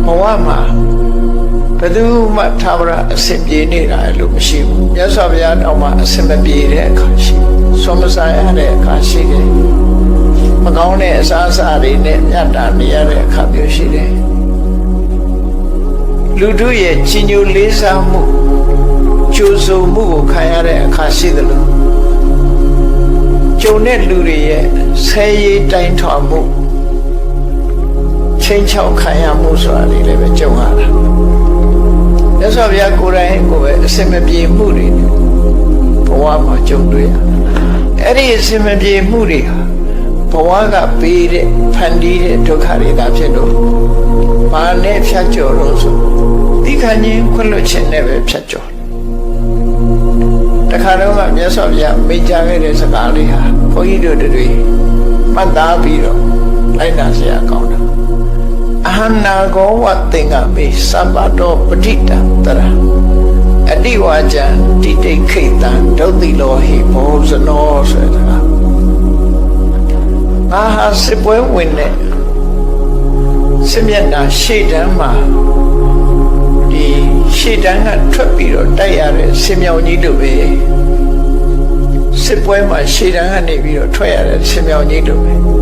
ဘဝမှာဘယ်သူမှသာဝရအစဉ်ပြေနေတာလို့မရှိဘူးမြတ်စွာဘုရားတောင်မှအစဉ်မပြေတဲ့အခါရှိဆွမ်းမစားရတဲ့အခါရှိတယ်မကောင်းတဲ့အစားအစာတွေနဲ့မြတ်တာနေရတဲ့အခါမျိုးရှိတယ်လူတို့ရဲ့ကြီးညိုလေးစားမှုကြိုးစုံမှုကိုခံရတဲ့အခါရှိတယ်လို့ကြုံတဲ့လူတွေရဲ့ဆဲရေးတိုင်းထွာမှုချင်းချောက်ခံရမှုဆိုတာတွေလည်းပဲကြုံရတာမြတ်စွာဘုရားကိုယ်တိုင်ကိုပဲအစင်မပြေမှုတွေဘဝမှာကြုံတွေ့ရအဲ့ဒီအစင်မပြေမှုတွေဟာဘဝကပေးတဲ့ဖန်တီးတဲ့ဒုက္ခတွေသာဖြစ်လို့ဘာနဲ့ဖြတ်ကျော်လို့ဆိုဒီခဏချင်းခွင့်လွှတ်ခြင်းနဲ့ပဲဖြတ်ကျော်တခါတော့မြတ်စွာဘုရားမိန့်ကြားခဲ့တဲ့စကားလေးဟာဘုန်းကြီးတို့တွေမှတ်သားပြီးတော့လိုက်နာเสียကောင်းတာအဟနာကောဝသင်္ကမေသဗ္ဗတောပဋိတံတရအတိဝါကျံတိတိခိတံဒုတိလောဟိဘောဇနောဆိုတာအာဟာစစ်ပွဲဝင်တဲ့စစ်မျက်နှာရှေ့တန်းမှာဒီရှေ့တန်းကထွက်ပြီးတော့တိုက်ရတဲ့စစ်မြောင်ကြီးတို့ပဲစစ်ပွဲမှာရှေ့တန်းကနေပြီးတော့ထွက်ရတဲ့စစ်မြောင်ကြီးတို့ပဲ